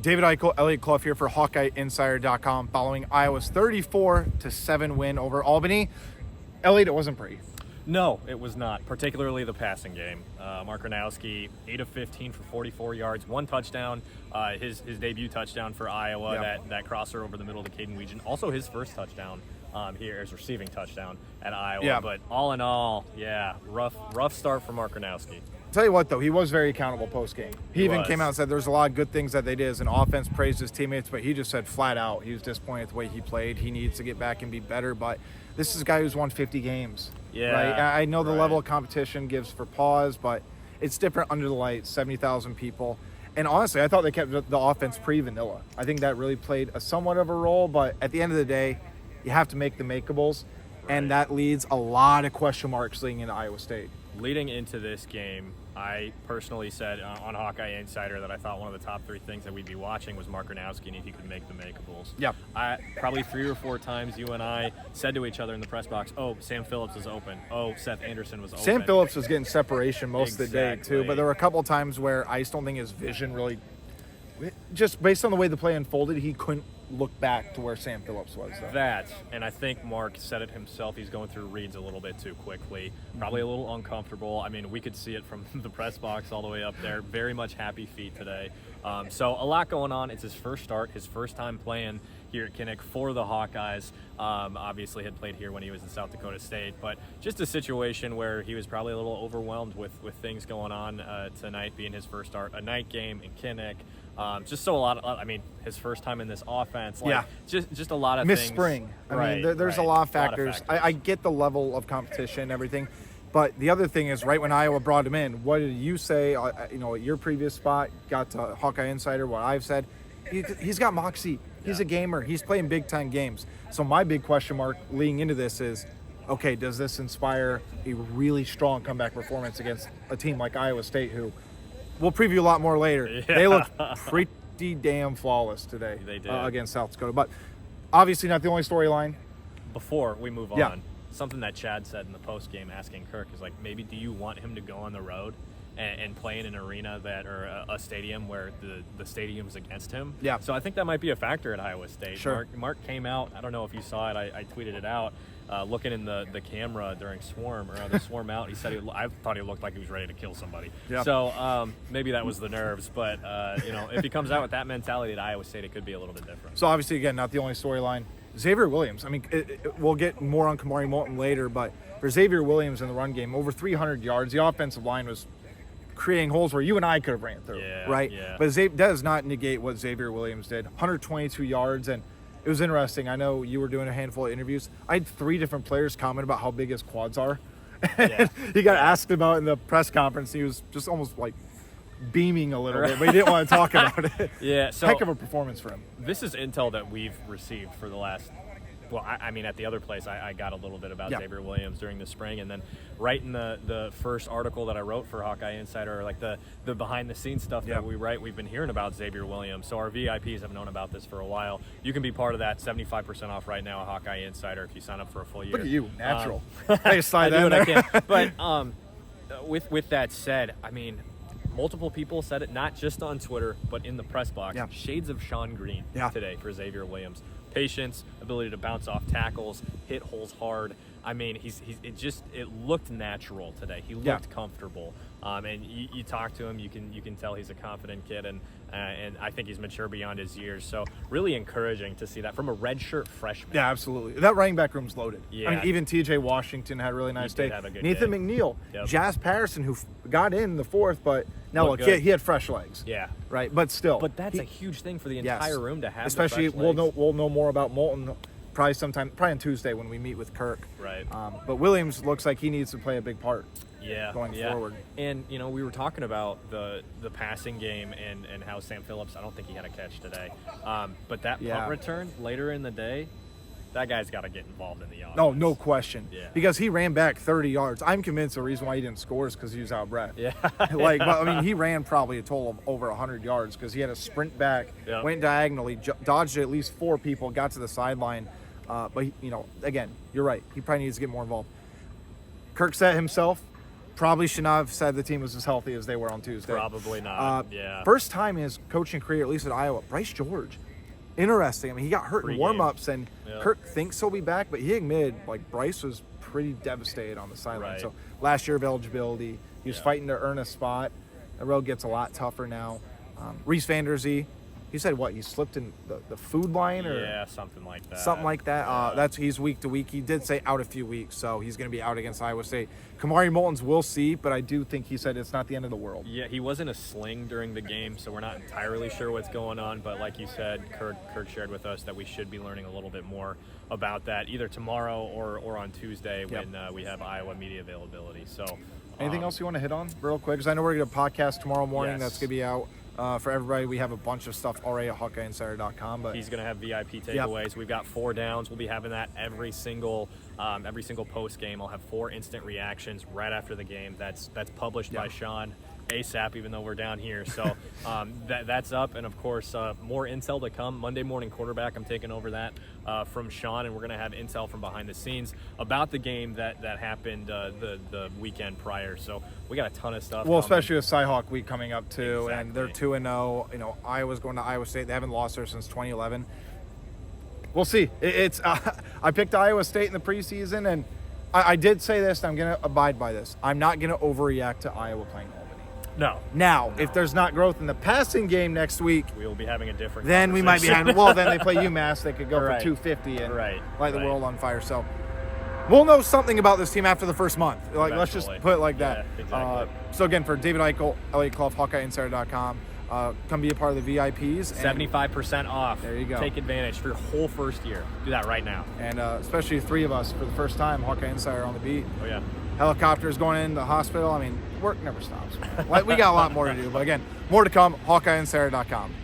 David Eichel, Elliot Clough here for HawkeyeInsider.com following Iowa's 34-7 win over Albany. Elliot, it wasn't pretty. No, it was not, particularly the passing game. Mark Gronowski, 8 of 15 for 44 yards, 1 touchdown, his debut touchdown for Iowa, that crosser over the middle of the Caden Weegan. Also his first touchdown here, his receiving touchdown at Iowa. Yeah. But all in all, rough start for Mark Gronowski. Tell you what, though, he was very accountable post-game. He even was. came out and said there's a lot of good things that they did as an offense, praised his teammates, but he just said flat out he was disappointed with the way he played. He needs to get back and be better, but this is a guy who's won 50 games. Yeah, right? I know the right. level of competition gives for pause, but it's different under the lights, 70,000 people. And honestly, I thought they kept the offense pretty vanilla. I think that really played a somewhat of a role, but at the end of the day, you have to make the makeables, and that leads a lot of question marks leading into Iowa State. Leading into this game, I personally said on Hawkeye Insider that I thought one of the top 3 things that we'd be watching was Mark Gronowski and if he could make the makeables. Yeah. Probably 3 or 4 times you and I said to each other in the press box, oh, Sam Phillips was open. Oh, Seth Anderson was open. Sam Phillips was getting separation most of the day, too, but there were a couple of times where I just don't think his vision really, just based on the way the play unfolded, he couldn't look back to where Sam Phillips was, though. That, and I think Mark said it himself, he's going through reads a little bit too quickly, probably a little uncomfortable. I mean, we could see it from the press box all the way up there. Very much happy feet today. So a lot going on. It's his first start, his first time playing here at Kinnick for the Hawkeyes. Obviously had played here when he was in South Dakota State, but just a situation where he was probably a little overwhelmed with things going on tonight being his first start, a night game in Kinnick. I mean, his first time in this offense. Just a lot of Miss things. Spring. I mean, there's a lot of factors. I get the level of competition and everything, but the other thing is, right when Iowa brought him in, what did you say, at your previous spot, got to Hawkeye Insider, what I've said, he's got moxie. He's a gamer. He's playing big-time games. So my big question mark leading into this is, okay, does this inspire a really strong comeback performance against a team like Iowa State, who we'll preview a lot more later. Yeah. They look pretty damn flawless today. They did. Against South Dakota. But obviously not the only storyline. Before we move on, something that Chad said in the post game asking Kirk is like, maybe do you want him to go on the road and play in an arena or a stadium where the stadium's against him? Yeah. So I think that might be a factor at Iowa State. Sure. Mark came out, I don't know if you saw it, I tweeted it out, looking in the camera during Swarm, or the Swarm out, he said I thought he looked like he was ready to kill somebody. Yeah. So maybe that was the nerves, but if he comes out with that mentality at Iowa State, it could be a little bit different. So obviously, again, not the only storyline. Xavier Williams. I mean, we'll get more on Kamari Moulton later, but for Xavier Williams in the run game, over 300 yards. The offensive line was creating holes where you and I could have ran through, right? Yeah. But that does not negate what Xavier Williams did. 122 yards, and it was interesting. I know you were doing a handful of interviews. I had 3 different players comment about how big his quads are. Yeah. He got asked about it in the press conference. He was just almost like beaming a little bit, but he didn't want to talk about it. Yeah, so heck of a performance for him. This is intel that we've received for the last, I mean, at the other place, I got a little bit about Xavier Williams during the spring, and then right in the first article that I wrote for Hawkeye Insider, like the behind-the-scenes stuff that we write, we've been hearing about Xavier Williams. So our VIPs have known about this for a while. You can be part of that, 75% off right now at Hawkeye Insider if you sign up for a full year. Look at you, natural. I slide I do that what I can. But with that said, I mean, multiple people said it, not just on Twitter, but in the press box. Yeah. Shades of Sean Green today for Xavier Williams. Patience, ability to bounce off tackles, hit holes hard. I mean, it looked natural today. He looked comfortable. And you talk to him, you can tell he's a confident kid, and I think he's mature beyond his years. So really encouraging to see that from a redshirt freshman. Yeah, absolutely. That running back room's loaded. Yeah. I mean, even T.J. Washington had a really nice day. Have a good Nathan day. McNeil, Yep. Jazz Patterson, who got in the 4th, but now Looked look, good. he had fresh legs. Yeah. Right, but still. But that's a huge thing for the entire room to have. Especially, the fresh legs. we'll know more about Moulton probably on Tuesday when we meet with Kirk. Right. But Williams looks like he needs to play a big part. Going forward. And we were talking about the passing game and how Sam Phillips, I don't think he had a catch today, but that punt return later in the day, that guy's got to get involved in the offense. No question. Yeah. Because he ran back 30 yards. I'm convinced the reason why he didn't score is because he was out of breath. Yeah. But I mean, he ran probably a total of over 100 yards because he had a sprint back, went diagonally, dodged at least 4 people, got to the sideline. But again, you're right. He probably needs to get more involved. Kirk said himself, Probably should not have said the team was as healthy as they were on Tuesday. Probably not. First time in his coaching career, at least at Iowa, Bryce George. Interesting. I mean, he got hurt in warm-ups, and Kirk thinks he'll be back, but he admitted, like, Bryce was pretty devastated on the sideline. Right. So last year of eligibility, he was fighting to earn a spot. The road gets a lot tougher now. Reese Vanderzee, he said what? He slipped in the food line or something like that. Something like that. He's week to week. He did say out a few weeks, so he's going to be out against Iowa State. Kamari Moulton's, we'll see, but I do think he said it's not the end of the world. Yeah, he was in a sling during the game, so we're not entirely sure what's going on. But like you said, Kirk shared with us that we should be learning a little bit more about that either tomorrow or on Tuesday when we have Iowa media availability. So, anything else you want to hit on real quick? Because I know we're going to podcast tomorrow morning. Yes. That's going to be out. For everybody, we have a bunch of stuff already at HawkeyeInsider.com. But he's going to have VIP takeaways. We've got 4 downs. We'll be having that every single post game. I'll have 4 instant reactions right after the game. That's published by Sean ASAP, even though we're down here. So that's up, and of course more intel to come. Monday morning quarterback, I'm taking over that from Sean, and we're going to have intel from behind the scenes about the game that happened the weekend prior. So we got a ton of stuff. Well, especially with Cy-Hawk week coming up too, Exactly. and they're 2-0. You know, Iowa's going to Iowa State. They haven't lost there since 2011. We'll see. It's I picked Iowa State in the preseason, and I did say this, and I'm going to abide by this. I'm not going to overreact to Iowa playing Albany. No. Now, if there's not growth in the passing game next week, we will be having a different then we might be having, well, then they play UMass. They could go for 250 and light the world on fire. So we'll know something about this team after the first month. Like, let's just put it like that. Exactly. So again, for David Eichel, Elliot Clough, HawkeyeInsider.com, come be a part of the VIPs. 75% off. There you go. Take advantage for your whole first year. Do that right now. And especially 3 of us for the first time, Hawkeye Insider on the beat. Oh, yeah. Helicopters going in the hospital. I mean, work never stops. We got a lot more to do. But again, more to come, HawkeyeInsider.com.